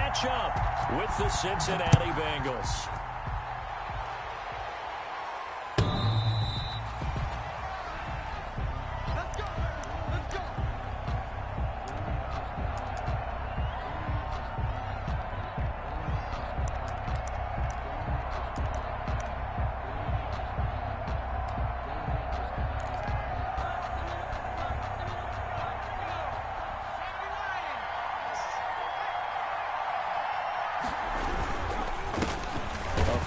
match up with the Cincinnati Bengals.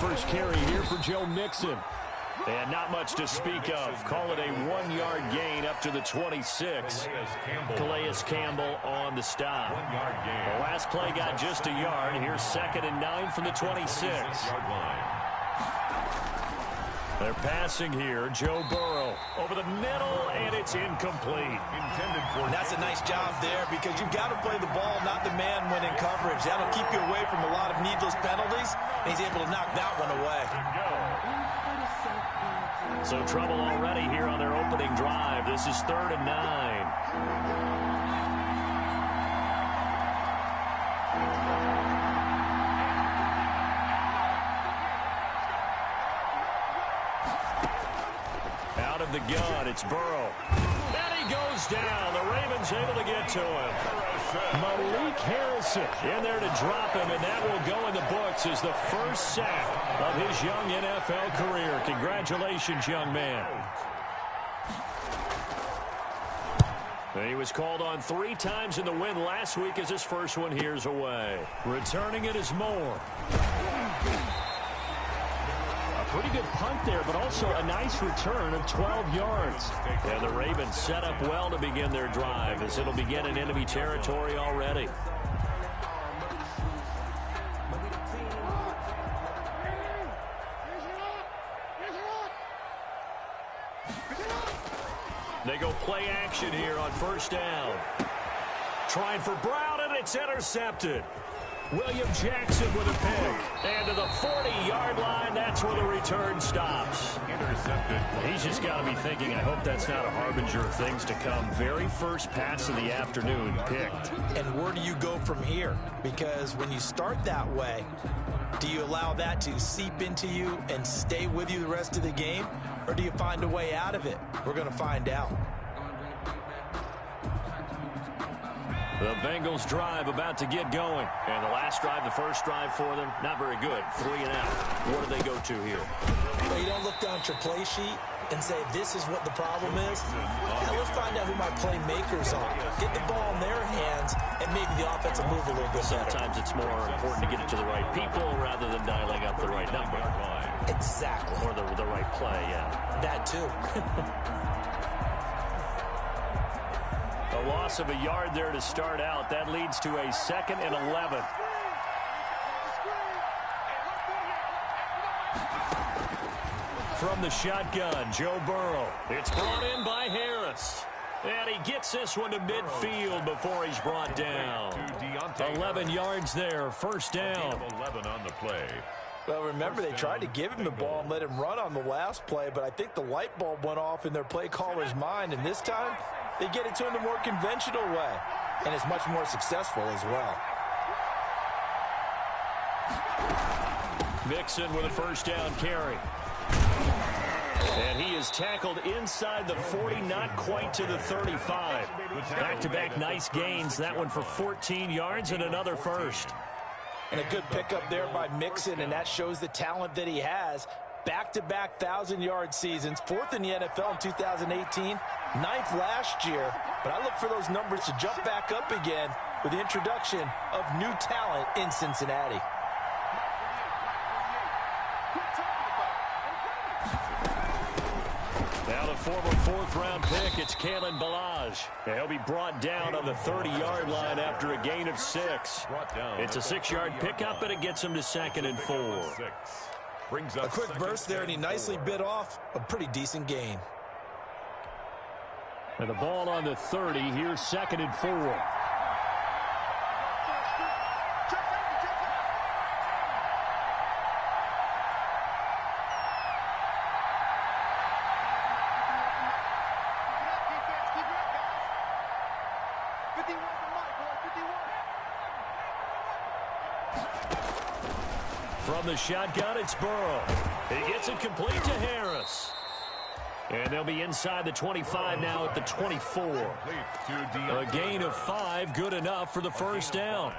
First carry here for Joe Mixon. And not much to speak of. Call it a 1-yard gain up to the 26. Calais Campbell on the stop. The last play got just a yard. Here's 2nd and 9 from the 26. They're passing here. Joe Burrow over the middle, and it's incomplete. That's a nice job there because you've got to play the ball, not the man when in coverage. That'll keep you away from a lot of needless penalties, and he's able to knock that one away. So trouble already here on their opening drive. This is 3rd and 9. The gun, it's Burrow. And he goes down. The Ravens able to get to him. Malik Harrison in there to drop him, and that will go in the books as the first sack of his young NFL career. Congratulations, young man. And he was called on 3 times in the win last week as his first one here's away. Returning it is Moore. Pretty good punt there, but also a nice return of 12 yards. And the Ravens set up well to begin their drive as it'll begin in enemy territory already. They go play action here on 1st down. Trying for Brown, and it's intercepted. William Jackson with a pick. And to the 40-yard line, that's where the return stops. Intercepted. He's just got to be thinking, I hope that's not a harbinger of things to come. Very first pass of the afternoon picked. And where do you go from here? Because when you start that way, do you allow that to seep into you and stay with you the rest of the game? Or do you find a way out of it? We're going to find out. The Bengals drive about to get going. And the last drive, the first drive for them, not very good. 3 and out. What do they go to here? Well, you don't look down at your play sheet and say, this is what the problem is. Now let's find out who my playmakers are. Get the ball in their hands, and maybe the offense will move a little bit better. Sometimes it's more important to get it to the right people rather than dialing up the right number. Exactly. Or the right play, yeah. That too. A loss of a yard there to start out. That leads to a 2nd and 11. From the shotgun, Joe Burrow. It's brought in by Harris. And he gets this one to midfield before he's brought down. 11 yards there, 1st down. 11 on the play. Well, remember, they tried to give him the ball and let him run on the last play, but I think the light bulb went off in their play caller's mind, and this time they get it to him the more conventional way, and it's much more successful as well. Mixon with a 1st down carry. And he is tackled inside the 40, not quite to the 35. Back-to-back nice gains. That one for 14 yards and another first. And a good pickup there by Mixon, and that shows the talent that he has. Back-to-back 1,000-yard seasons, 4th in the NFL in 2018, 9th last year. But I look for those numbers to jump back up again with the introduction of new talent in Cincinnati. Now the former 4th-round pick, it's Kalen Ballage. He'll be brought down on the 30-yard line after a gain of 6. It's a 6-yard pickup, and it gets him to 2nd and 4. A quick burst there, and he nicely bit off a pretty decent gain. And the ball on the 30, here's 2nd and 4. From the shotgun, it's Burrow. He gets it complete to Harris. And they'll be inside the 25 now at the 24. A gain of 5, good enough for the first down.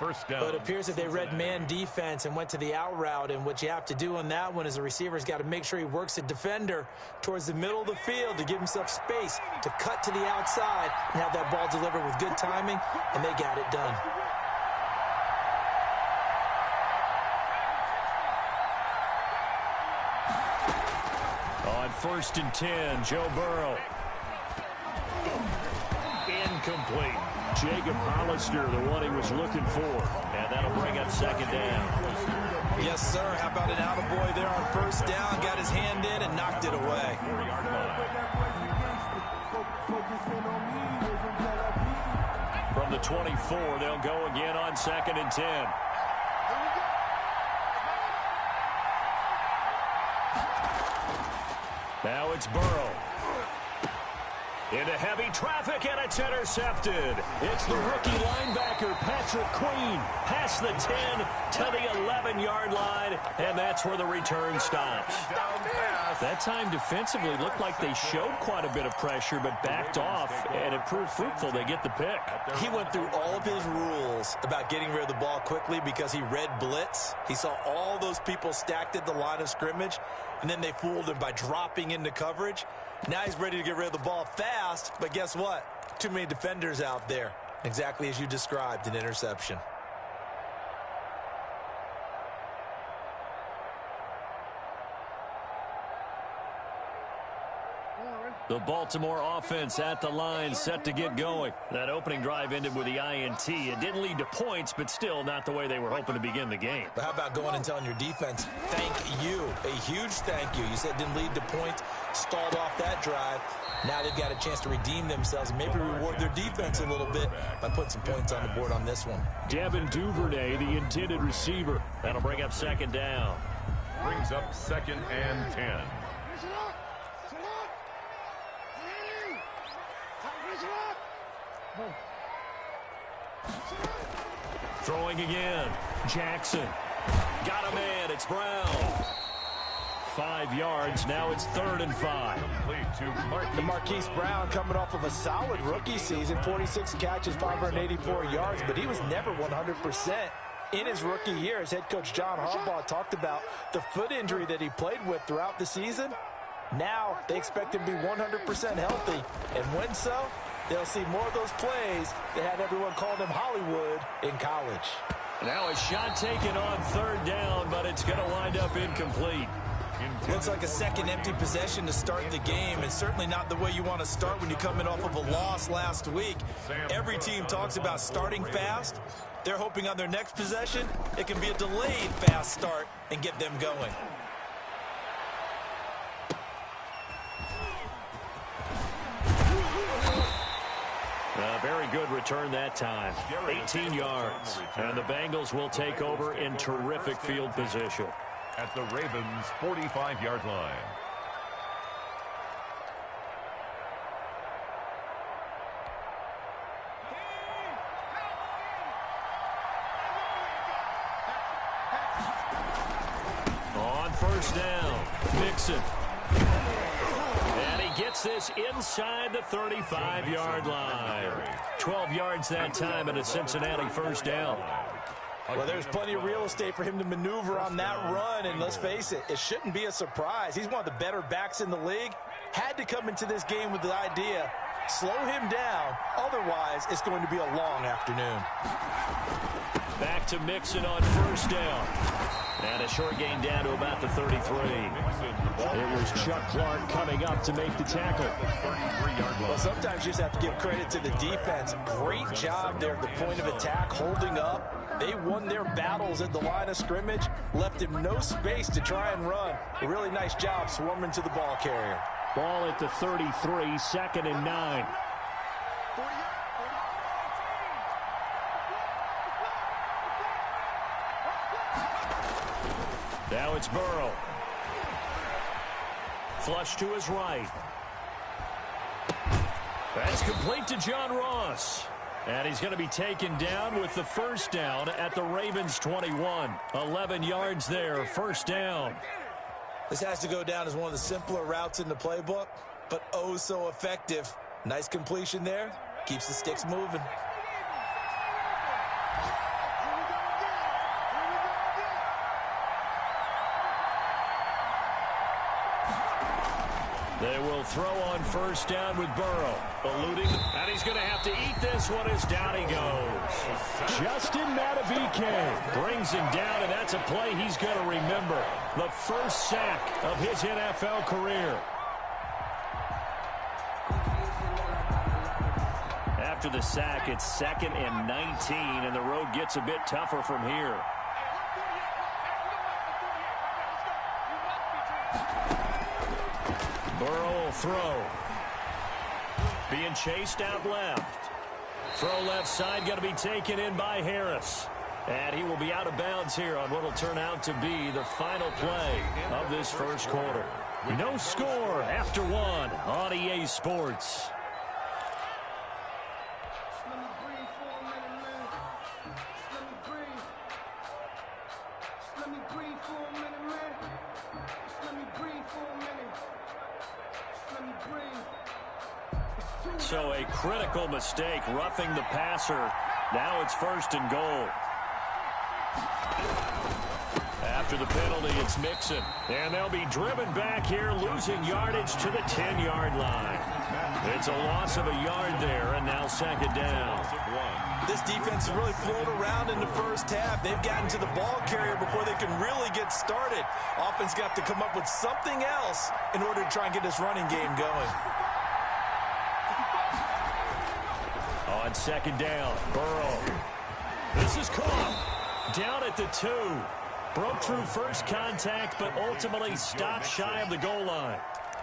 First down. But it appears that they read man defense and went to the out route, and what you have to do on that one is the receiver's got to make sure he works the defender towards the middle of the field to give himself space to cut to the outside and have that ball delivered with good timing, and they got it done. On 1st and 10, Joe Burrow. Incomplete. Jacob Hollister, the one he was looking for. And that'll bring up 2nd down. Yes, sir. How about an attaboy there on 1st down? Got his hand in and knocked it away. From the 24, they'll go again on 2nd and 10. Now it's Burrow. Into heavy traffic, and it's intercepted. It's the rookie linebacker, Patrick Queen, past the 10 to the 11-yard line, and that's where the return stops. That time defensively looked like they showed quite a bit of pressure, but backed off, and it proved fruitful. They get the pick. He went through all of his rules about getting rid of the ball quickly because he read blitz. He saw all those people stacked at the line of scrimmage, and then they fooled him by dropping into coverage. Now he's ready to get rid of the ball fast, but guess what? Too many defenders out there. Exactly as you described, an interception. The Baltimore offense at the line, set to get going. That opening drive ended with the INT. It didn't lead to points, but still not the way they were hoping to begin the game. But how about going and telling your defense, thank you, a huge thank you. You said it didn't lead to points, stalled off that drive. Now they've got a chance to redeem themselves and maybe reward their defense a little bit by putting some points on the board on this one. Devin Duvernay, the intended receiver. That'll bring up 2nd down. Brings up 2nd and 10. Throwing again. Jackson. Got a man. It's Brown. 5 yards. Now it's 3rd and 5. The Marquise Brown coming off of a solid rookie season. 46 catches, 584 yards, but he was never 100% in his rookie year. As head coach John Harbaugh talked about the foot injury that he played with throughout the season. Now they expect him to be 100% healthy. And when so, they'll see more of those plays that had everyone calling him Hollywood in college. Now a shot taken on 3rd down, but it's going to wind up incomplete. Looks like a second empty possession to start the game, and certainly not the way you want to start when you're coming off of a loss last week. Every team talks about starting fast. They're hoping on their next possession, it can be a delayed fast start and get them going. A very good return that time. 18 yards. And the Bengals will take over in terrific field position. At the Ravens' 45-yard line. On 1st down, Mixon. And he gets this inside the 35-yard line. 12 yards that time and a Cincinnati 1st down. Well, there's plenty of real estate for him to maneuver on that run, and let's face it, it shouldn't be a surprise. He's one of the better backs in the league. Had to come into this game with the idea, slow him down, otherwise it's going to be a long afternoon. Back to Mixon on 1st down. And a short gain down to about the 33. It was Chuck Clark coming up to make the tackle. Well, sometimes you just have to give credit to the defense. Great job there at the point of attack, holding up. They won their battles at the line of scrimmage, left him no space to try and run. A really nice job swarming to the ball carrier. Ball at the 33, 2nd and 9. Now it's Burrow. Flush to his right. That's complete to John Ross. And he's going to be taken down with the first down at the Ravens 21. 11 yards there, first down. This has to go down as one of the simpler routes in the playbook, but oh so effective. Nice completion there. Keeps the sticks moving. They will throw on first down with Burrow. Eluding, and he's going to have to eat this one as down he goes. Justin Madubuike Brings him down, and that's a play he's going to remember. The first sack of his NFL career. After the sack, it's 2nd and 19, and the road gets a bit tougher from here. Burrow will throw. Being chased out left. Throw left side, going to be taken in by Harris. And he will be out of bounds here on what will turn out to be the final play of this first quarter. No score after one on EA Sports. So a critical mistake, roughing the passer. Now it's 1st and goal. After the penalty, it's Mixon. And they'll be driven back here, losing yardage to the 10-yard line. It's a loss of a yard there, and now 2nd down. This defense has really flown around in the first half. They've gotten to the ball carrier before they can really get started. Offense got to come up with something else in order to try and get this running game going. On 2nd down, Burrow. This is caught. Down at the 2. Broke through first contact, but ultimately stopped shy of the goal line.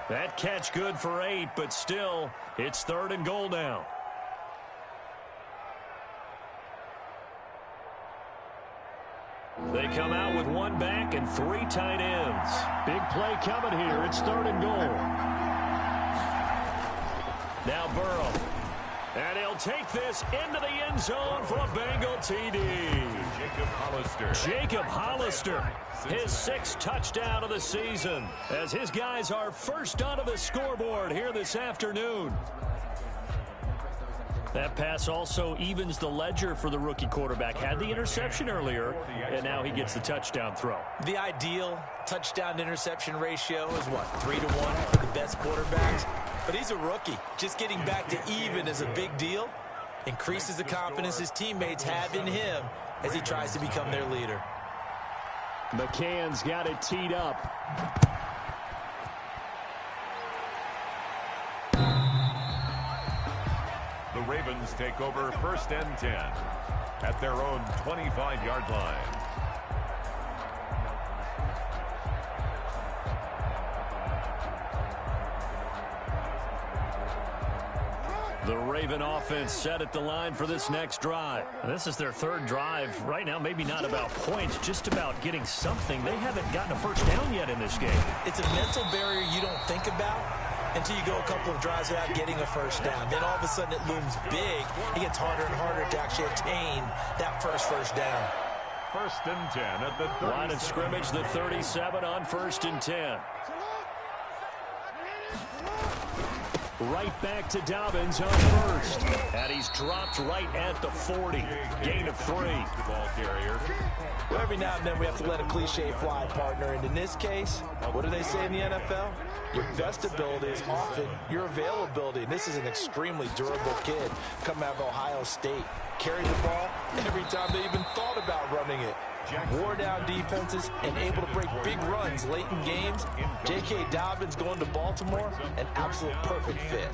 That catch good for 8, but still, it's 3rd and goal now. They come out with 1 back and 3 tight ends. Big play coming here. It's 3rd and goal. Now Burrow. And he'll take this into the end zone for a Bengal TD. Jacob Hollister, his 6th touchdown of the season, as his guys are first onto the scoreboard here this afternoon. That pass also evens the ledger for the rookie quarterback. Had the interception earlier, and now he gets the touchdown throw. The ideal touchdown-interception ratio is what, 3-to-1 for the best quarterbacks? But he's a rookie. Just getting back to even is a big deal. Increases the confidence his teammates have in him as he tries to become their leader. McCann's got it teed up. The Ravens take over 1st and 10 at their own 25-yard line. The Raven offense set at the line for this next drive. This is their 3rd drive. Right now, maybe not about points, just about getting something. They haven't gotten a first down yet in this game. It's a mental barrier you don't think about until you go a couple of drives without getting a first down. Then all of a sudden it looms big. It gets harder and harder to actually attain that first down. 1st and 10 at the 37. Line of scrimmage, the 37 on 1st and 10. Right back to Dobbins on 1st. And he's dropped right at the 40. Gain of 3. Ball carrier. Well, every now and then we have to let a cliche fly, partner. And in this case, what do they say in the NFL? Your best ability is often your availability. And this is an extremely durable kid coming out of Ohio State. Carried the ball every time they even thought about running it. Wore down defenses and able to break big runs late in games. J.K. Dobbins going to Baltimore, an absolute perfect fit.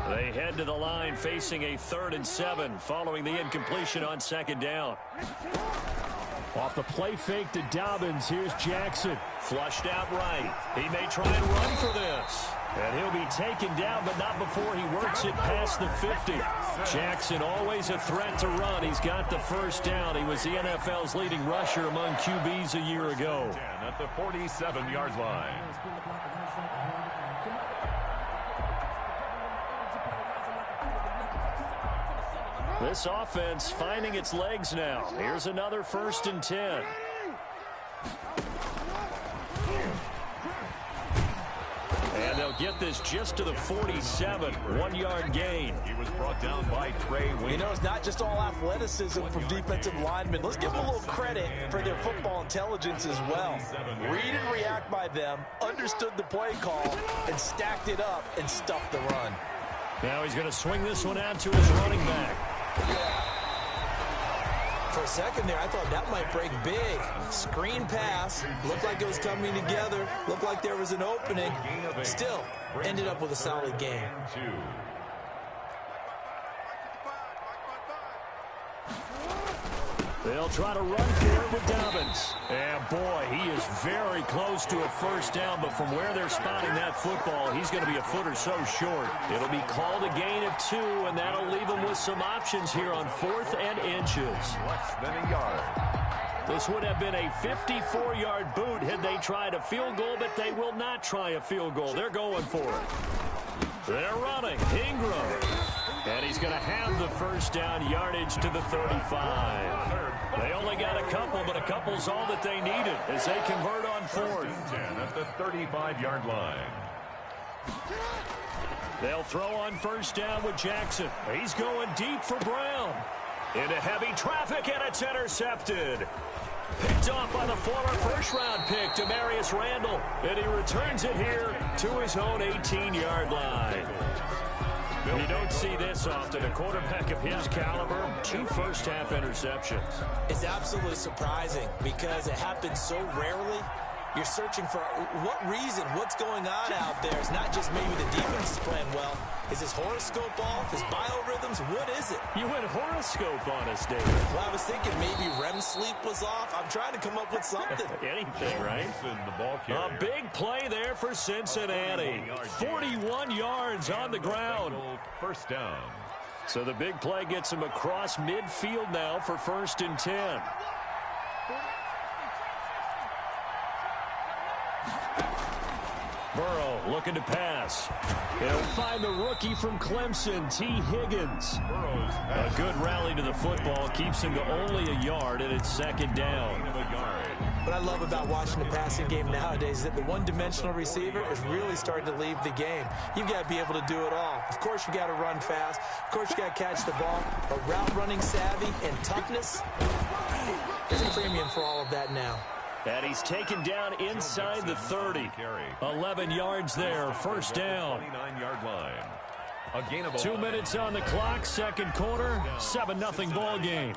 They head to the line facing a 3rd and 7 following the incompletion on 2nd down. Off the play fake to Dobbins, here's Jackson. Flushed out right. He may try and run for this. And he'll be taken down, but not before he works it past the 50. Jackson always a threat to run. He's got the first down. He was the NFL's leading rusher among QBs a year ago. At the 47-yard line. This offense finding its legs now. Here's another 1st and 10. And they'll get this just to the 47, 1-yard gain. He was brought down by Trey Wayne. You know, it's not just all athleticism from defensive linemen. Let's give them a little credit for their football intelligence as well. Read and react by them, understood the play call, and stacked it up and stuffed the run. Now he's going to swing this one out to his running back. For a second there, I thought that might break big. Screen pass. Looked like it was coming together. Looked like there was an opening. Still, ended up with a solid game. They'll try to run for it with Dobbins. And boy, he is very close to a first down, but from where they're spotting that football, he's going to be a foot or so short. It'll be called a gain of 2, and that'll leave them with some options here on 4th and inches. Less than a yard. This would have been a 54-yard boot had they tried a field goal, but they will not try a field goal. They're going for it. They're running. Ingram. And he's going to have the first down, yardage to the 35. They only got a couple, but a couple's all that they needed as they convert on 4th. 10 at the 35-yard line. They'll throw on first down with Jackson. He's going deep for Brown. Into heavy traffic, and it's intercepted. Picked off by the former first-round pick, Demarius Randall. And he returns it here to his own 18-yard line. You don't see this often. A quarterback of his caliber, 2 first-half interceptions. It's absolutely surprising because it happens so rarely. You're searching for what reason, what's going on out there. It's not just maybe the defense is playing well. Is his horoscope off? His biorhythms? What is it? You went horoscope on us, David. Well, I was thinking maybe REM sleep was off. I'm trying to come up with something. Anything, right? A big play there for Cincinnati. 41 yards on the ground. First down. So the big play gets him across midfield now for 1st and 10. Burrow looking to pass. He'll find the rookie from Clemson, T. Higgins. A good rally to the football keeps him to only a yard, and it's 2nd down. What I love about watching the passing game nowadays is that the one-dimensional receiver is really starting to leave the game. You've got to be able to do it all. Of course, you got to run fast. Of course, you got to catch the ball. But route running savvy and toughness, there's a premium for all of that now. And he's taken down inside the 30. 11 yards there, first down. 29-yard line. A gain of 2 minutes on the clock, 2nd quarter, 7-0 ball game.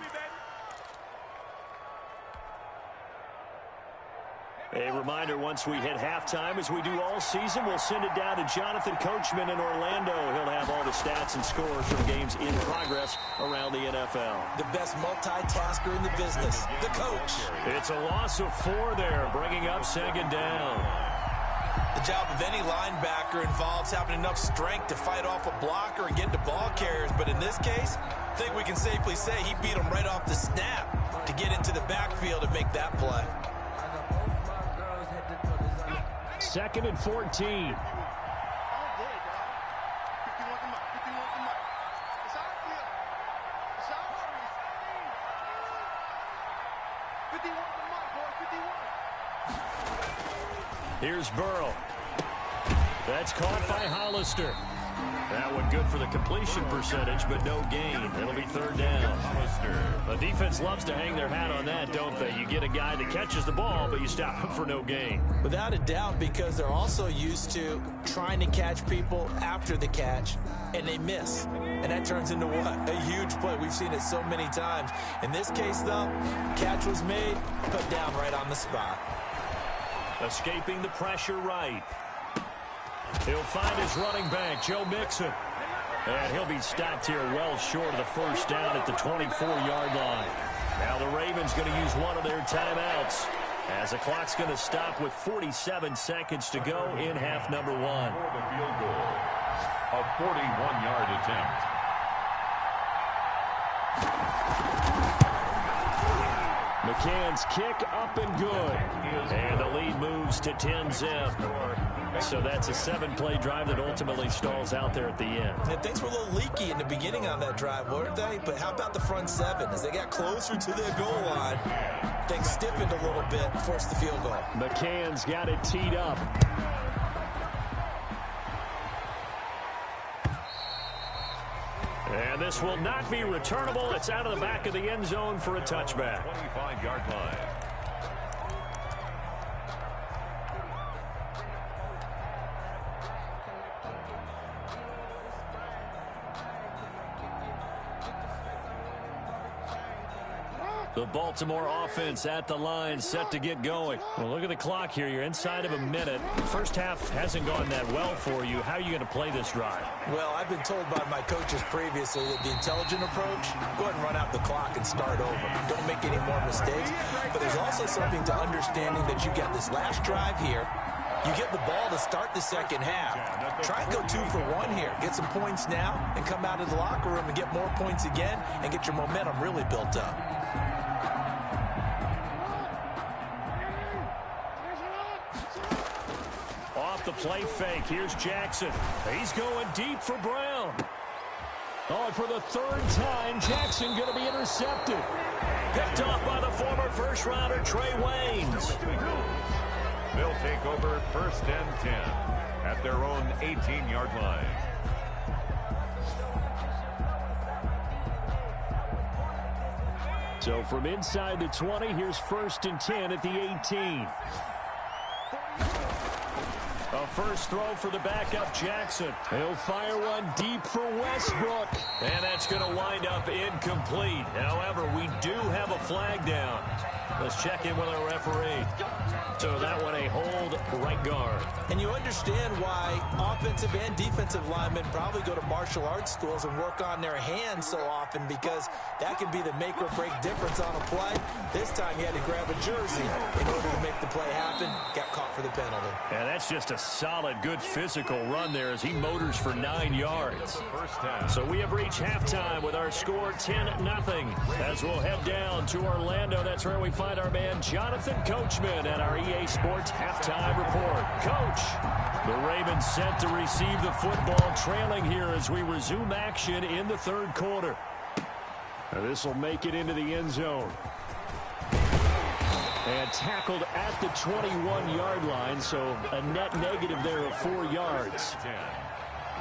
A reminder, once we hit halftime, as we do all season, we'll send it down to Jonathan Coachman in Orlando. He'll have all the stats and scores from games in progress around the NFL. The best multitasker in the business, the coach. It's a loss of 4 there, bringing up 2nd down. The job of any linebacker involves having enough strength to fight off a blocker and get to ball carriers. But in this case, I think we can safely say he beat him right off the snap to get into the backfield and make that play. 2nd and 14. Here's Burrow. That's caught by Hollister. That one good for the completion percentage, but no gain. It'll be 3rd down. The defense loves to hang their hat on that, don't they? You get a guy that catches the ball, but you stop him for no gain. Without a doubt, because they're also used to trying to catch people after the catch, and they miss. And that turns into what? A huge play. We've seen it so many times. In this case, though, catch was made, put down right on the spot. Escaping the pressure right. He'll find his running back, Joe Mixon. And he'll be stopped here well short of the first down at the 24-yard line. Now the Ravens going to use one of their timeouts. as the clock's going to stop with 47 seconds to go in half number one. For the field goal, a 41-yard attempt. McCann's kick up and good. And the lead moves to 10-zip. So that's a 7-play drive that ultimately stalls out there at the end. And things were a little leaky in the beginning on that drive, weren't they? But how about the front seven? As they got closer to their goal line, things stiffened a little bit and forced the field goal. McCann's got it teed up. And this will not be returnable. It's out of the back of the end zone for a touchback. 25-yard line. The Baltimore offense at the line, set to get going. Well, look at the clock here. You're inside of a minute. The first half hasn't gone that well for you. How are you going to play this drive? Well, I've been told by my coaches previously that the intelligent approach, go ahead and run out the clock and start over. Don't make any more mistakes. But there's also something to understanding that you get this last drive here. You get the ball to start the second half. Try and go 2 for 1 here. Get some points now and come out of the locker room and get more points again and get your momentum really built up. Off the play fake. Here's Jackson. He's going deep for Brown. Oh, and for the third time, Jackson going to be intercepted. Picked off by the former first-rounder Trey Waynes. They'll take over first and 10 at their own 18-yard line. So from inside the 20, here's first and 10 at the 18. A first throw for the backup Jackson. He'll fire one deep for Westbrook. And that's going to wind up incomplete. However, we do have a flag down. Let's check in with our referee. So that one a hold right guard. And you understand why offensive and defensive linemen probably go to martial arts schools and work on their hands so often, because that can be the make or break difference on a play. This time he had to grab a jersey in order to make the play happen. Got caught for the penalty. And that's just a solid, good physical run there as he motors for 9 yards. So we have reached halftime with our score 10-0. As we'll head down to Orlando, that's where we find our man Jonathan Coachman at our EA Sports Halftime Report. Coach, the Ravens set to receive the football, trailing here as we resume action in the third quarter. This will make it into the end zone. And tackled at the 21-yard line, so a net negative there of 4 yards. 10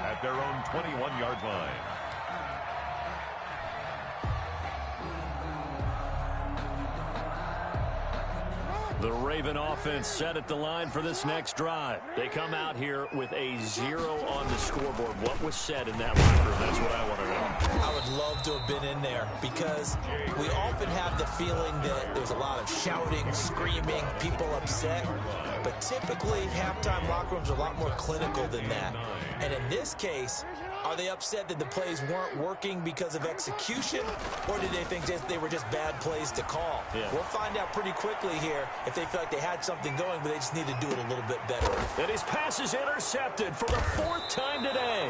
at their own 21-yard line. The Raven offense set at the line for this next drive. They come out here with a 0 on the scoreboard. What was said in that locker room? That's what I want to know. I would love to have been in there, because we often have the feeling that there's a lot of shouting, screaming, people upset. But typically, halftime locker rooms are a lot more clinical than that. And in this case, are they upset that the plays weren't working because of execution, or did they think they were just bad plays to call? Yeah. We'll find out pretty quickly here if they feel like they had something going, but they just need to do it a little bit better. And his pass is intercepted for the 4th time today.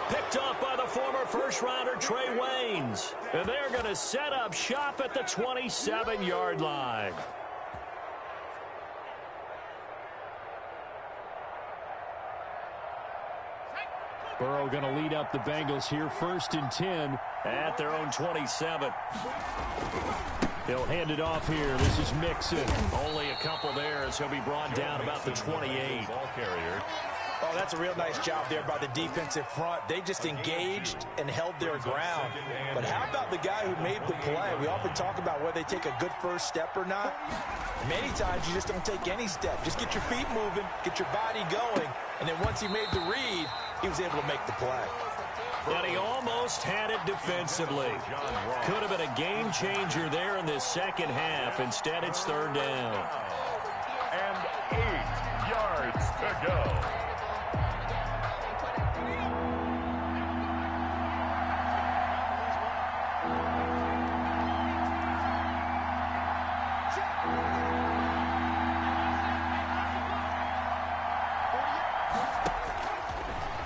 Picked off by the former first-rounder Trey Waynes. And they're going to set up shop at the 27-yard line. Burrow going to lead up the Bengals here, first and 10 at their own 27. He'll hand it off here. This is Mixon. Only a couple there as he'll be brought down about the 28. Ball carrier. Oh, that's a real nice job there by the defensive front. They just engaged and held their ground. But how about the guy who made the play? We often talk about whether they take a good first step or not. Many times you just don't take any step. Just get your feet moving, get your body going, and then once he made the read, he was able to make the play. And he almost had it defensively. Could have been a game changer there in this second half. Instead, it's third down. And 8 yards to go.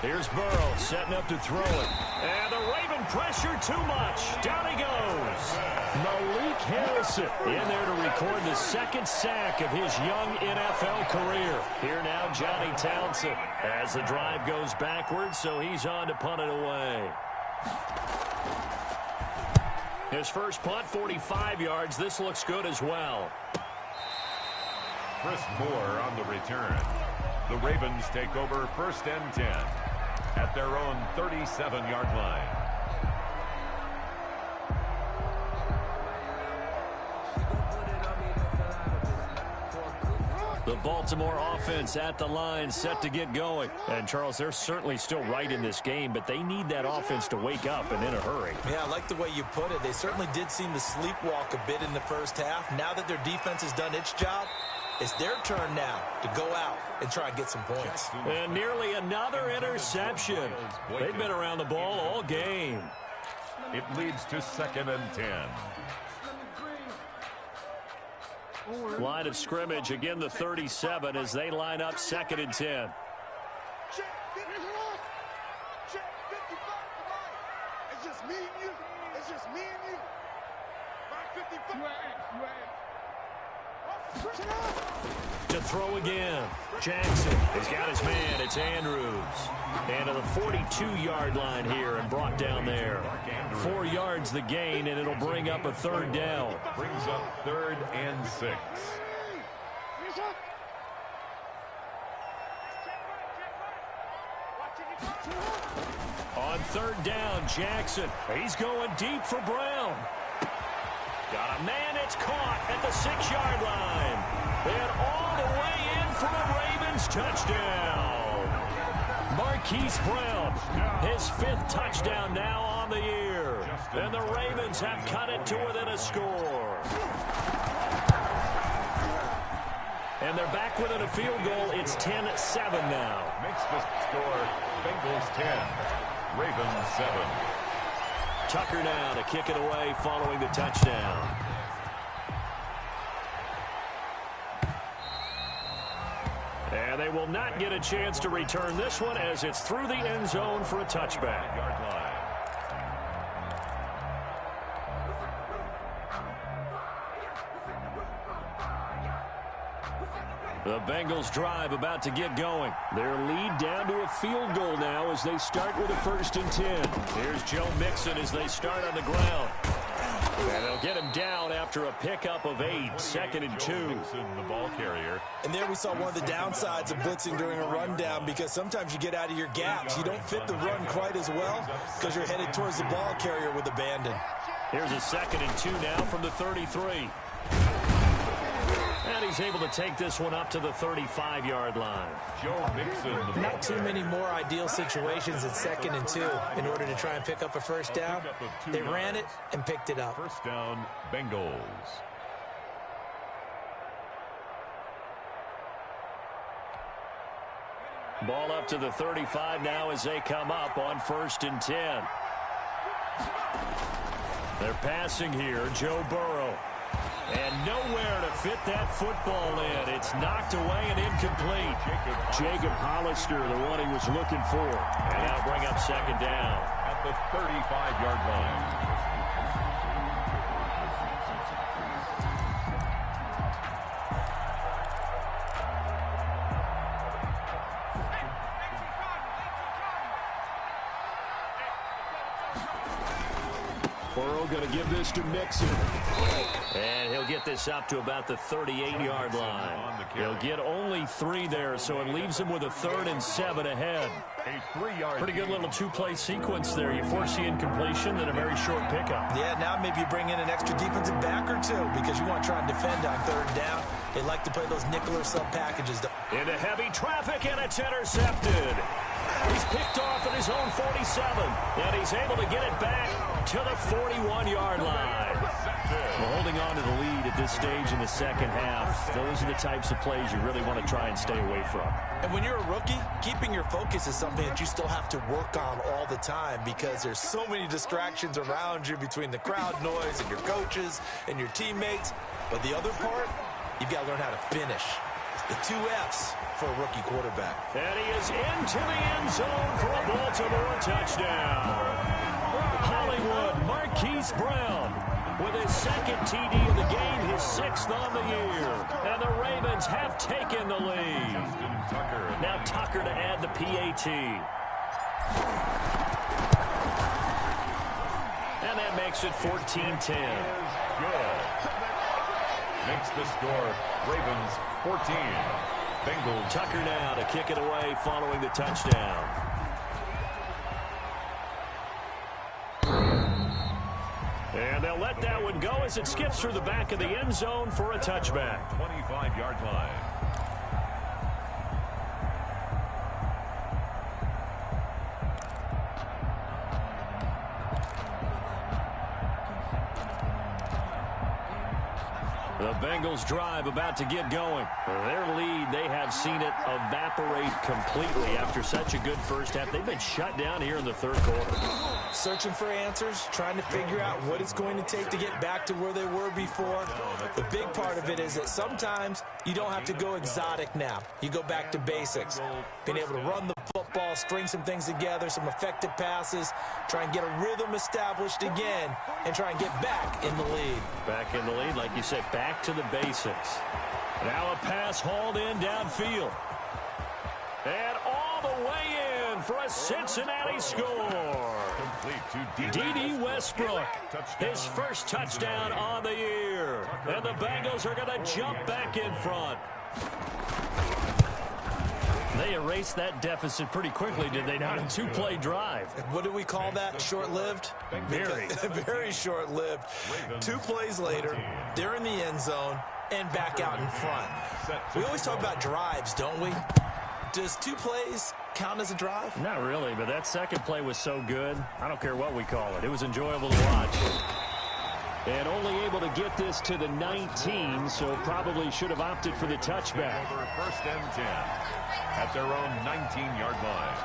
Here's Burrow setting up to throw it. And the Raven pressure too much. Down he goes. Malik Harrison in there to record the second sack of his young NFL career. Here now, Johnny Townsend as the drive goes backwards, so he's on to punt it away. His first punt, 45 yards. This looks good as well. Chris Moore on the return. The Ravens take over 1st and 10 at their own 37-yard line. The Baltimore offense at the line, set to get going. And, Charles, they're certainly still right in this game, but they need that offense to wake up and in a hurry. Yeah, I like the way you put it. They certainly did seem to sleepwalk a bit in the first half. Now that their defense has done its job, it's their turn now to go out and try and get some points. And nearly another interception. They've been around the ball all game. It leads to 2nd and 10. Line of scrimmage, again the 37 as they line up 2nd and 10. It's just me and you. It's just me and you. 55. To throw again. Jackson has got his man. It's Andrews. And to the 42-yard line here and brought down there. 4 yards the gain, and it'll bring up a 3rd down. Brings up 3rd and 6. On 3rd down, Jackson. He's going deep for Brown. Got a man. It's caught at the 6-yard line. And all the way in for a Ravens touchdown. Marquise Brown, his 5th touchdown now on the year. And the Ravens have cut it to within a score. And they're back within a field goal. It's 10-7 now. Makes the score Bengals 10, Ravens 7. Tucker now to kick it away following the touchdown. And they will not get a chance to return this one as it's through the end zone for a touchback. Yard line. The Bengals drive about to get going. Their lead down to a field goal now as they start with a 1st and 10. Here's Joe Mixon as they start on the ground. And they'll get him down after a pickup of 8, 2nd and 2. Mixon, the ball carrier. And there we saw one of the downsides of blitzing during a rundown, because sometimes you get out of your gaps. You don't fit the run quite as well because you're headed towards the ball carrier with abandon. Here's a 2nd and 2 now from the 33. And he's able to take this one up to the 35-yard line. Joe Mixon. Not too many more ideal situations at 2nd and 2 in order to try and pick up a 1st down. They ran it and picked it up. 1st down, Bengals. Ball up to the 35 now as they come up on 1st and 10. They're passing here, Joe Burrow. And nowhere to fit that football in. It's knocked away and incomplete. Jacob Hollister, the one he was looking for. And that'll bring up 2nd down. At the 35-yard line. Burrow going to give this to Mixon. And he'll get this up to about the 38-yard line. He'll get only 3 there, so it leaves him with a 3rd and 7 ahead. A 3-yard. Pretty good little 2-play sequence there. You force the incompletion, then a very short pickup. Yeah, now maybe you bring in an extra defensive back or 2 because you want to try and defend on 3rd down. They like to play those nickel or sub packages. Into heavy traffic, and it's intercepted. He's picked off at his own 47, and he's able to get it back to the 41-yard line. Well, holding on to the lead at this stage in the second half, those are the types of plays you really want to try and stay away from. And when you're a rookie, keeping your focus is something that you still have to work on all the time because there's so many distractions around you between the crowd noise and your coaches and your teammates. But the other part, you've got to learn how to finish. The 2 F's for a rookie quarterback. And he is into the end zone for a Baltimore touchdown. Hollywood Marquise Brown with his second TD of the game, his 6th on the year. And the Ravens have taken the lead. Now Tucker to add the PAT. And that makes it 14-10. Makes the score Ravens 14. Bengals. Tucker now to kick it away following the touchdown. And they'll let that one go as it skips through the back of the end zone for a touchback. 25-yard line. The Bengals drive about to get going. Their lead, they have seen it evaporate completely after such a good first half. They've been shut down here in the third quarter. Searching for answers, trying to figure out what it's going to take to get back to where they were before. The big part of it is that sometimes you don't have to go exotic now. You go back to basics. Being able to run the football, string some things together, some effective passes, try and get a rhythm established again, and try and get back in the lead. Back in the lead, like you said, back to the basics. Now a pass hauled in downfield. And all the way in for a Cincinnati score. D.D. Westbrook, his first touchdown on the year. And the Bengals are going to jump back in front. They erased that deficit pretty quickly, did they not? A 2-play drive. What do we call that? Short-lived? Very. Very short-lived. 2 plays later, they're in the end zone and back out in front. We always talk about drives, don't we? Does 2 plays count as a drive? Not really, but that second play was so good. I don't care what we call it. It was enjoyable to watch. And only able to get this to the 19, so probably should have opted for the touchback. Over 1st and 10 at their own 19-yard line.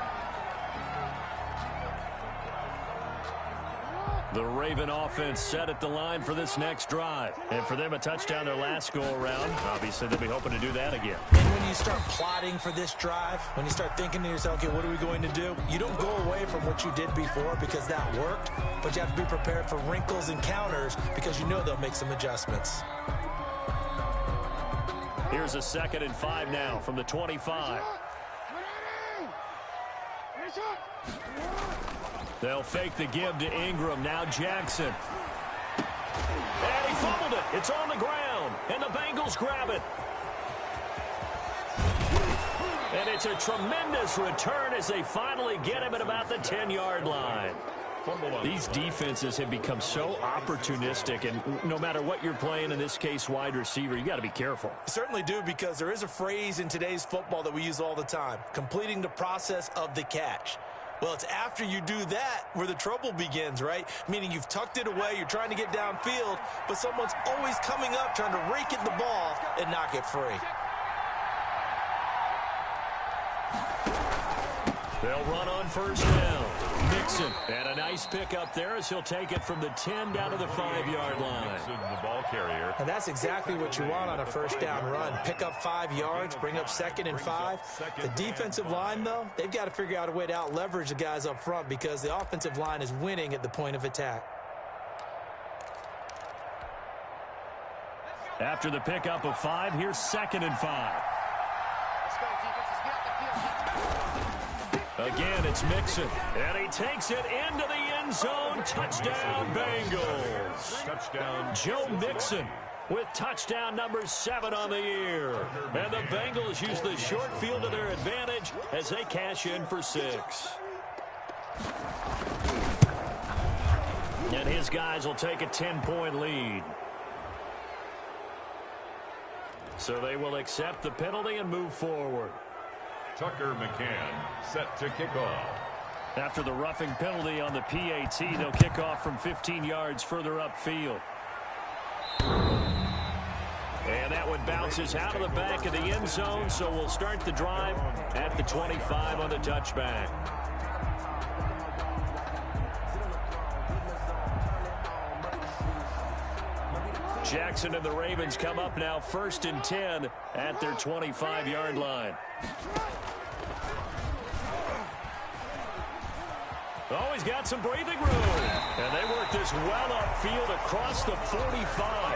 The Raven offense set at the line for this next drive. And for them, a touchdown their last go-around. Obviously, they'll be hoping to do that again. And when you start plotting for this drive, when you start thinking to yourself, okay, what are we going to do? You don't go away from what you did before because that worked, but you have to be prepared for wrinkles and counters because you know they'll make some adjustments. Here's a 2nd and 5 now from the 25. They'll fake the give to Ingram. Now Jackson. And he fumbled it. It's on the ground. And the Bengals grab it. And it's a tremendous return as they finally get him at about the 10-yard line. These defenses have become so opportunistic, and no matter what you're playing, in this case wide receiver, you got to be careful. You certainly do, because there is a phrase in today's football that we use all the time, completing the process of the catch. Well, it's after you do that where the trouble begins, right? Meaning you've tucked it away, you're trying to get downfield, but someone's always coming up trying to rake at the ball and knock it free. They'll run on 1st down. Mixon, and a nice pick up there as he'll take it from the 10 down to the 5-yard line. The ball carrier. And that's exactly what you want on a 1st down run. Pick up 5 yards, bring up 2nd and 5. The defensive line, though, they've got to figure out a way to out-leverage the guys up front because the offensive line is winning at the point of attack. After the pickup of 5, here's 2nd and 5. Again, it's Mixon, and he takes it into the end zone. Touchdown, Bengals. Touchdown, Joe Mixon with touchdown number 7 on the year. And the Bengals use the short field to their advantage as they cash in for 6. And his guys will take a 10-point lead. So they will accept the penalty and move forward. Tucker McCann set to kick off. After the roughing penalty on the PAT, they'll kick off from 15 yards further upfield. And that one bounces out of the back of the end zone, so we'll start the drive at the 25 on the touchback. Jackson and the Ravens come up now 1st and 10 at their 25-yard line. Oh, he's got some breathing room. And they work this well upfield across the 45.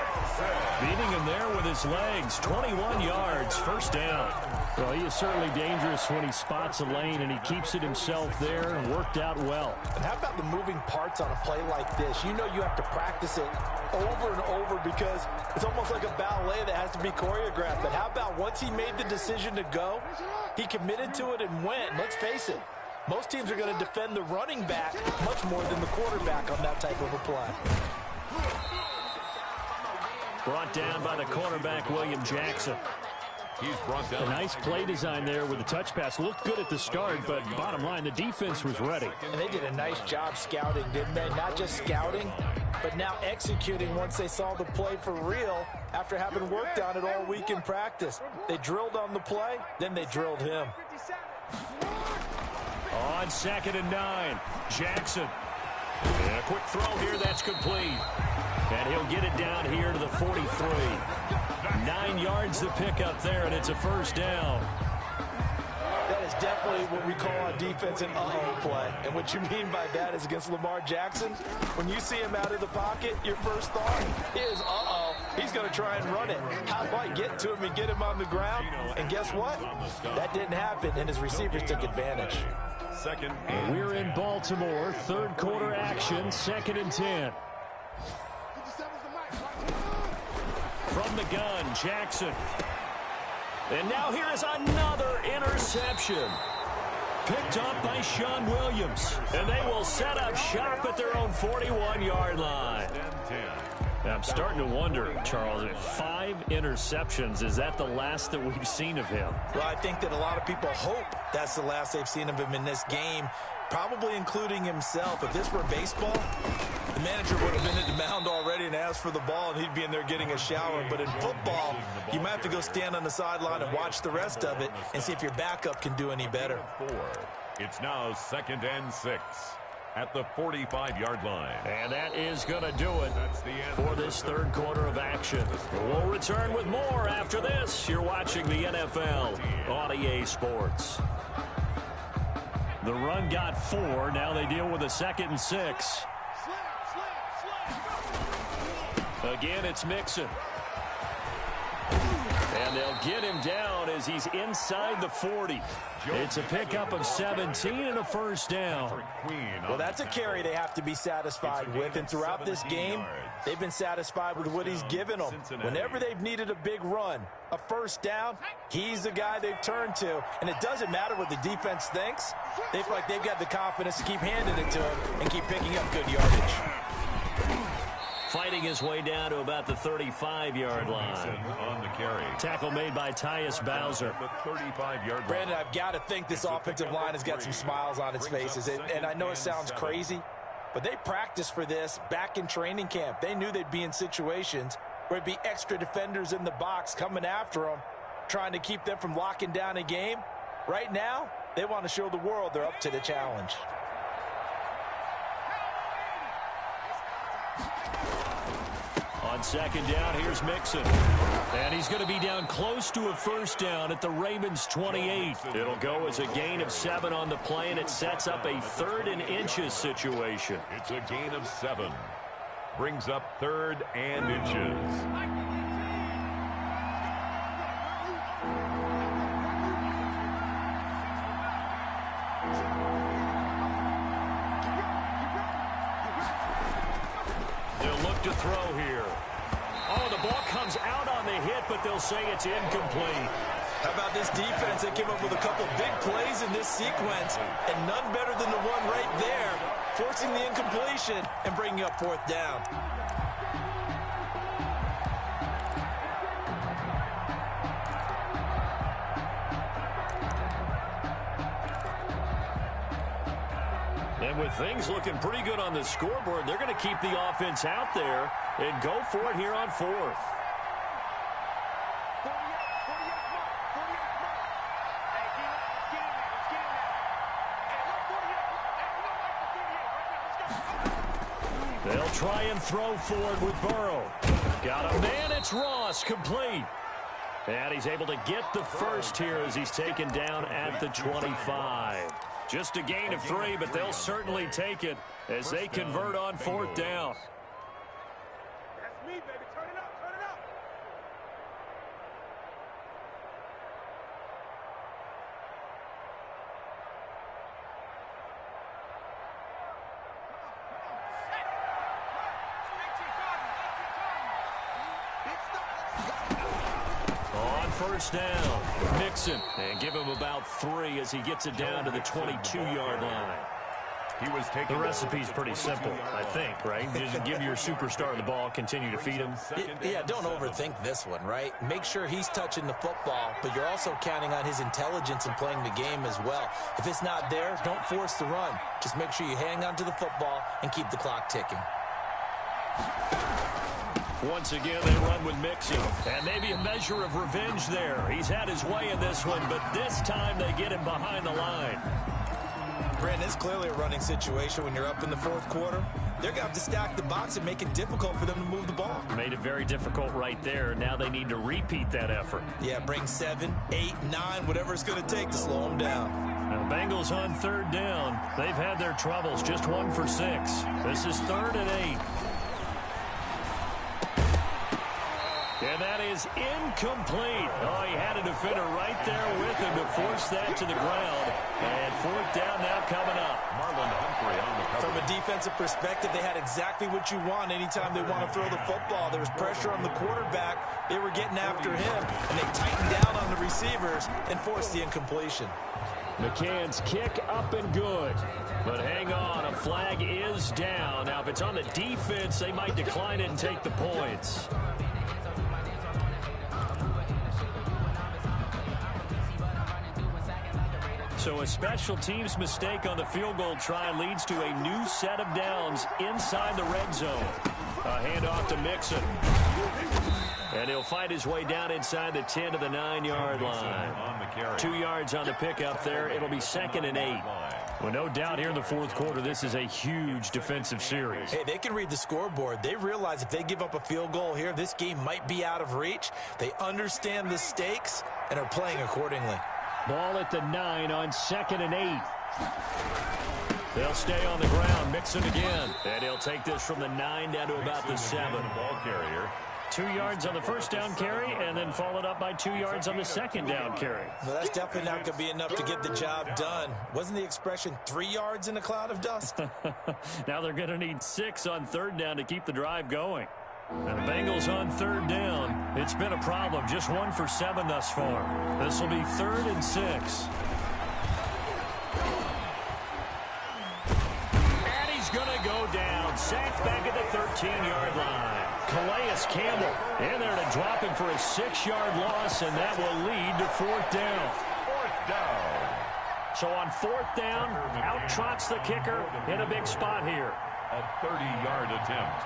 Beating him there with his legs. 21 yards, 1st down. Well, he is certainly dangerous when he spots a lane, and he keeps it himself there and worked out well. And how about the moving parts on a play like this? You know you have to practice it over and over because it's almost like a ballet that has to be choreographed. But how about once he made the decision to go, he committed to it and went. Let's face it. Most teams are going to defend the running back much more than the quarterback on that type of a play. Brought down by the cornerback, William Jackson. He's brought down. A nice play design there with the touch pass. Looked good at the start, but bottom line, the defense was ready. And they did a nice job scouting, didn't they? Not just scouting, but now executing once they saw the play for real after having worked on it all week in practice. They drilled on the play, then they drilled him. On 2nd and 9, Jackson. And a quick throw here, that's complete. And he'll get it down here to the 43. 9 yards to pick up there, and it's a 1st down. That is definitely what we call on defense an uh-oh play. And what you mean by that is against Lamar Jackson, when you see him out of the pocket, your first thought is, uh-oh, he's going to try and run it. How do I get to him and get him on the ground? And guess what? That didn't happen, and his receivers took advantage. We're in Baltimore, 3rd quarter action, 2nd and 10. From the gun, Jackson. And now here is another interception. Picked up by Sean Williams. And they will set up shop at their own 41-yard line. I'm starting to wonder, Charles, if 5 interceptions, is that the last that we've seen of him? Well, I think that a lot of people hope that's the last they've seen of him in this game, probably including himself. If this were baseball, the manager would have been at the mound already and asked for the ball, and he'd be in there getting a shower. But in football, you might have to go stand on the sideline and watch the rest of it and see if your backup can do any better. It's now 2nd and 6 at the 45-yard line. And that is going to do it for this 3rd quarter of action. We'll return with more after this. You're watching the NFL on EA Sports. The run got 4. Now they deal with a 2nd and 6. Again, it's Mixon. And they'll get him down as he's inside the 40. It's a pickup of 17 and a 1st down. Well, that's a carry they have to be satisfied with. And throughout this game, they've been satisfied with what he's given them. Whenever they've needed a big run, a 1st down, he's the guy they've turned to. And it doesn't matter what the defense thinks. They feel like they've got the confidence to keep handing it to him and keep picking up good yardage. Fighting his way down to about the 35-yard line. On the carry. Tackle made by Tyus Bowser. The 35-yard line. Brandon, I've got to think this offensive line has got some smiles on its faces. And I know it sounds crazy, but they practiced for this back in training camp. They knew they'd be in situations where there'd be extra defenders in the box coming after them, trying to keep them from locking down a game. Right now, they want to show the world they're up to the challenge. On 2nd down, here's Mixon. And he's going to be down close to a 1st down at the Ravens' 28. It'll go as a gain of 7 on the play, and it sets up a 3rd and inches situation. It's a gain of 7. Brings up 3rd and inches. They'll look to throw here. Oh, the ball comes out on the hit, but they'll say it's incomplete. How about this defense? They came up with a couple big plays in this sequence, and none better than the one right there, forcing the incompletion and bringing up 4th down. And with things looking pretty good on the scoreboard, they're going to keep the offense out there and go for it here on 4th. They'll try and throw forward with Burrow. Got a man. It's Ross, complete. And he's able to get the first here as he's taken down at the 25. Just a gain of 3, but they'll certainly take it as they convert on 4th down. That's me, baby. Turn it up, turn it up. On 1st down, Mixon, and give him about 3 as he gets it down to the 22-yard line. The recipe's pretty simple, I think, right? Just give your superstar the ball, continue to feed him. Yeah, don't overthink this one, right? Make sure he's touching the football, but you're also counting on his intelligence in playing the game as well. If it's not there, don't force the run. Just make sure you hang on to the football and keep the clock ticking. Once again, they run with Mixon, and maybe a measure of revenge there. He's had his way in this one, but this time they get him behind the line. Brandon, it's clearly a running situation when you're up in the 4th quarter. They're going to have to stack the box and make it difficult for them to move the ball. Made it very difficult right there. Now they need to repeat that effort. Yeah, bring 7, 8, 9, whatever it's going to take to slow them down. Now the Bengals on 3rd down. They've had their troubles, just 1 for 6. This is 3rd and 8. And that is incomplete. Oh, he had a defender right there with him to force that to the ground. And 4th down now coming up. Marlon Humphrey on the cover. From a defensive perspective, they had exactly what you want anytime they want to throw the football. There was pressure on the quarterback. They were getting after him, and they tightened down on the receivers and forced the incompletion. McCann's kick up and good. But hang on, a flag is down. Now, if it's on the defense, they might decline it and take the points. So a special teams mistake on the field goal try leads to a new set of downs inside the red zone. A handoff to Mixon. And he'll fight his way down inside the 10 to the 9-yard line. 2 yards on the pickup there. It'll be 2nd and 8. Well, no doubt here in the 4th quarter, this is a huge defensive series. Hey, they can read the scoreboard. They realize if they give up a field goal here, this game might be out of reach. They understand the stakes and are playing accordingly. Ball at the 9 on 2nd and 8. They'll stay on the ground. Mixon again. And he'll take this from the 9 down to about the 7. Ball carrier. 2 yards on the 1st down carry, and then followed up by 2 yards on the 2nd down carry. Well, that's definitely not going to be enough to get the job done. Wasn't the expression 3 yards in a cloud of dust? Now they're going to need 6 on 3rd down to keep the drive going. And the Bengals on 3rd down. It's been a problem. Just 1 for 7 thus far. This will be 3rd and 6. And he's going to go down. Sacked back at the 13-yard line. Calais Campbell in there to drop him for a 6-yard loss, and that will lead to 4th down. 4th down. So on 4th down, out trots the kicker in a big spot here. A 30-yard attempt.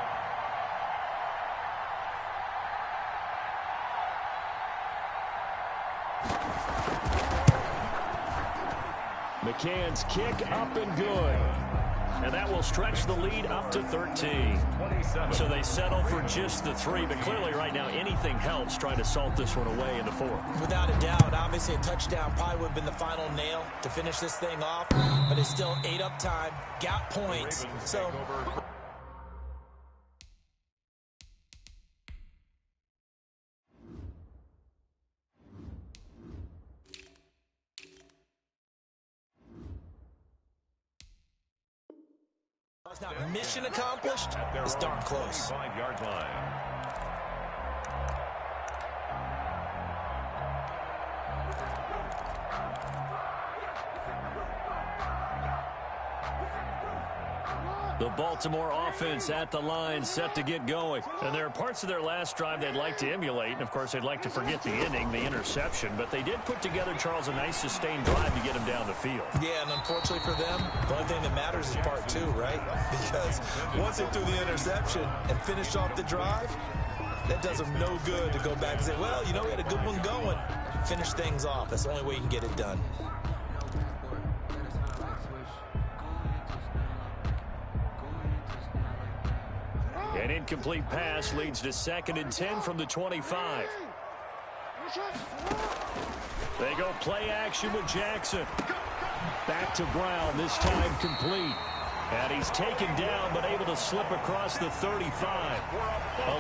McCann's kick up and good. And that will stretch the lead up to 13. So they settle for just the 3, but clearly right now anything helps trying to salt this one away in the 4th. Without a doubt, obviously a touchdown probably would have been the final nail to finish this thing off, but it's still 8 up time, got points. So it's not mission accomplished. It's darn close. 5-yard line. The Baltimore offense at the line, set to get going. And there are parts of their last drive they'd like to emulate. And, of course, they'd like to forget the ending, the interception. But they did put together, Charles, a nice sustained drive to get him down the field. Yeah, and unfortunately for them, the only thing that matters is part 2, right? Because once they threw the interception and finished off the drive, that does them no good to go back and say, well, you know, we had a good one going. Finish things off. That's the only way you can get it done. An incomplete pass leads to 2nd and 10 from the 25. They go play action with Jackson. Back to Brown, this time complete. And he's taken down, but able to slip across the 35.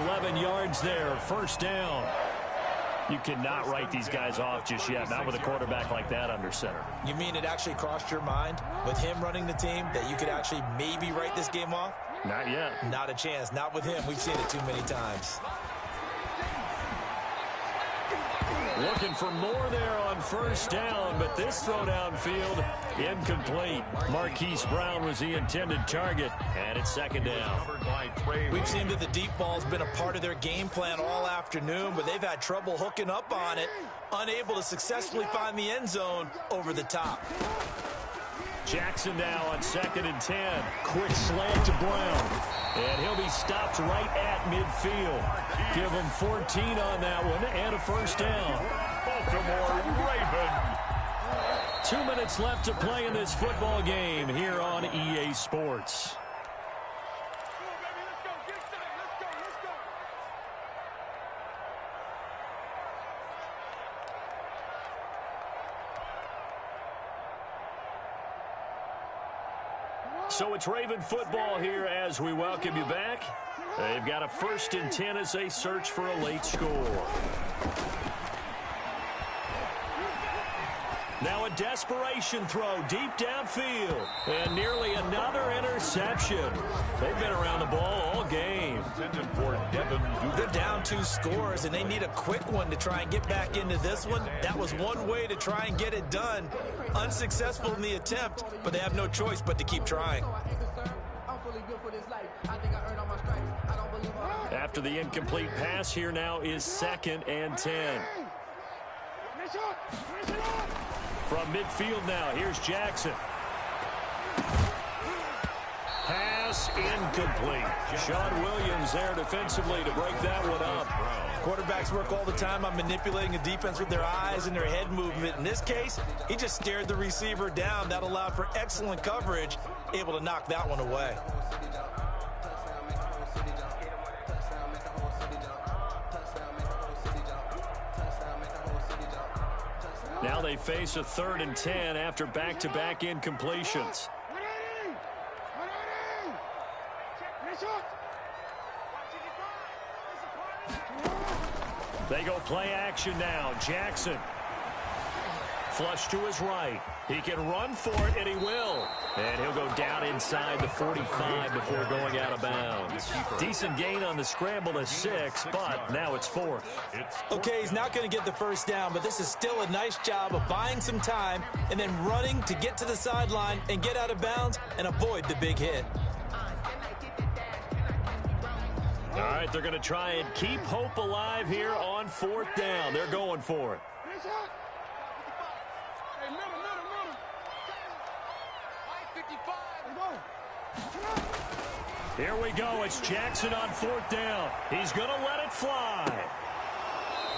11 yards there, 1st down. You cannot write these guys off just yet, not with a quarterback like that under center. You mean it actually crossed your mind with him running the team that you could actually maybe write this game off? Not yet. Not a chance. Not with him. We've seen it too many times. Looking for more there on 1st down, but this throw downfield incomplete. Marquise Brown was the intended target, and it's 2nd down. We've seen that the deep ball's been a part of their game plan all afternoon, but they've had trouble hooking up on it, unable to successfully find the end zone over the top. Jackson now on 2nd and 10. Quick slant to Brown. And he'll be stopped right at midfield. Give him 14 on that one and a 1st down. Baltimore Ravens. 2 minutes left to play in this football game here on EA Sports. So it's Raven football here as we welcome you back. They've got a 1st and 10 as they search for a late score. Now a desperation throw deep downfield. And nearly another interception. They've been around the ball all game. They're down 2 scores, and they need a quick one to try and get back into this one. That was one way to try and get it done. Unsuccessful in the attempt, but they have no choice but to keep trying. After the incomplete pass, here now is 2nd and 10. From midfield now, here's Jackson. Pass incomplete. Sean Williams there defensively to break that one up. Quarterbacks work all the time on manipulating a defense with their eyes and their head movement. In this case, he just stared the receiver down. That allowed for excellent coverage, able to knock that one away. Now they face a 3rd and 10 after back-to-back incompletions. They go play action now. Jackson. Flush to his right. He can run for it, and he will. And he'll go down inside the 45 before going out of bounds. Decent gain on the scramble to 6, but now it's 4th. Okay, he's not going to get the 1st down, but this is still a nice job of buying some time and then running to get to the sideline and get out of bounds and avoid the big hit. All right, they're going to try and keep hope alive here on 4th down. They're going for it. Here we go. It's Jackson on 4th down. He's going to let it fly.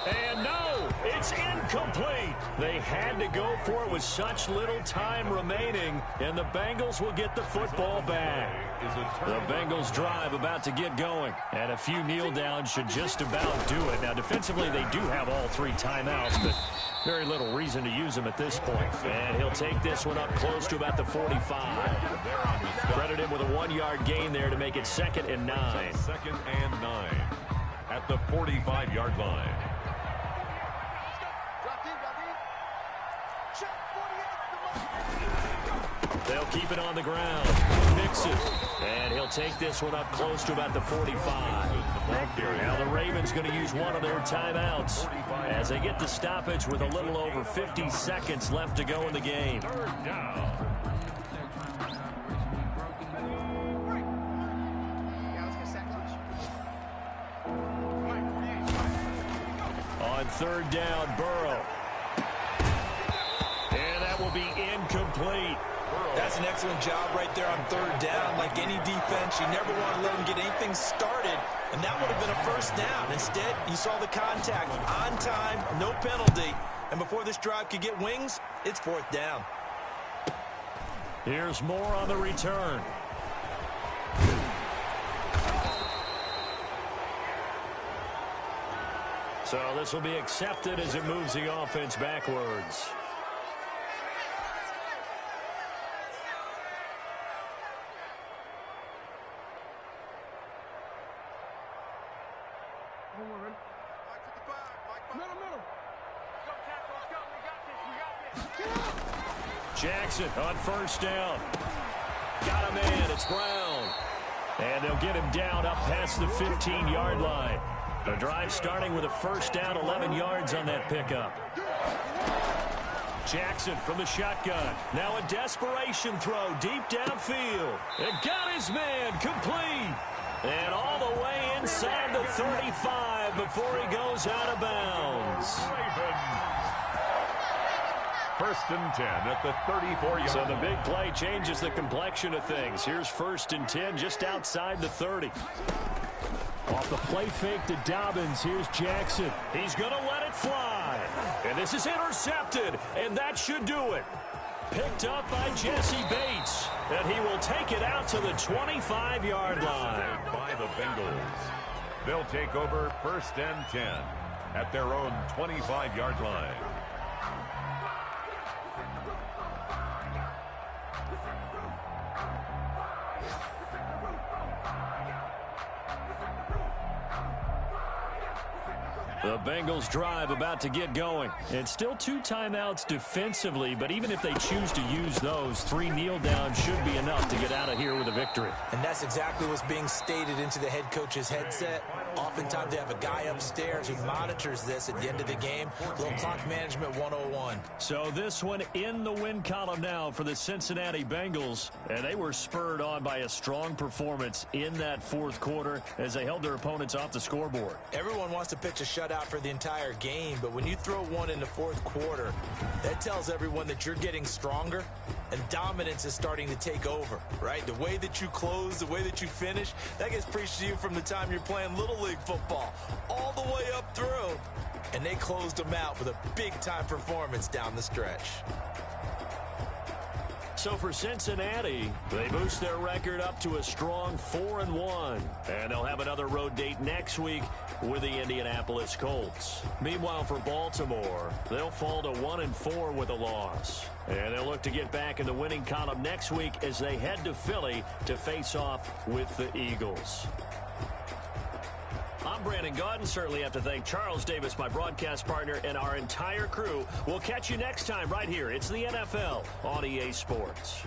And no, it's incomplete. They had to go for it with such little time remaining, and the Bengals will get the football back. The Bengals drive about to get going, and a few kneel downs should just about do it. Now, defensively, they do have all 3 timeouts, but very little reason to use them at this point. And he'll take this one up close to about the 45. Credit him with a 1-yard gain there to make it 2nd and 9. 2nd and 9 at the 45-yard line. They'll keep it on the ground. Mixon. And he'll take this one up close to about the 45. Now the Ravens going to use one of their timeouts as they get the stoppage with a little over 50 seconds left to go in the game. 3rd down. On 3rd down, Burrow. And that will be incomplete. That's an excellent job right there on 3rd down. Like any defense, you never want to let them get anything started, and that would have been a 1st down. Instead, you saw the contact on time, no penalty, and before this drive could get wings, it's 4th down. Here's more on the return. So this will be accepted as it moves the offense backwards. Jackson on first down. Got him in. It's Brown. And they'll get him down up past the 15-yard line. The drive starting with a first down, 11 yards on that pickup. Jackson from the shotgun. Now a desperation throw deep downfield. It got his man complete. And all the way inside the 35 before he goes out of bounds. First and 10 at the 34-yard. So the big play changes the complexion of things. Here's first and 10 just outside the 30. Off the play fake to Dobbins, here's Jackson. He's going to let it fly. And this is intercepted, and that should do it. Picked up by Jesse Bates, and he will take it out to the 25-yard line. By the Bengals. They'll take over first and 10 at their own 25-yard line. The Bengals drive about to get going. It's still 2 timeouts defensively, but even if they choose to use those, 3 kneel downs should be enough to get out of here with a victory. And that's exactly what's being stated into the head coach's headset. Oftentimes they have a guy upstairs who monitors this at the end of the game. Little clock management 101. So this one in the win column now for the Cincinnati Bengals. And they were spurred on by a strong performance in that fourth quarter as they held their opponents off the scoreboard. Everyone wants to pitch a shutout for the entire game, but when you throw one in the fourth quarter, that tells everyone that you're getting stronger and dominance is starting to take over, right? The way that you close, the way that you finish, that gets preached to you from the time you're playing Little League football all the way up through, and they closed them out with a big-time performance down the stretch. So for Cincinnati, they boost their record up to a strong 4-1. And they'll have another road date next week with the Indianapolis Colts. Meanwhile, for Baltimore, they'll fall to 1-4 with a loss. And they'll look to get back in the winning column next week as they head to Philly to face off with the Eagles. I'm Brandon Gaudin. Certainly have to thank Charles Davis, my broadcast partner, and our entire crew. We'll catch you next time right here. It's the NFL on EA Sports.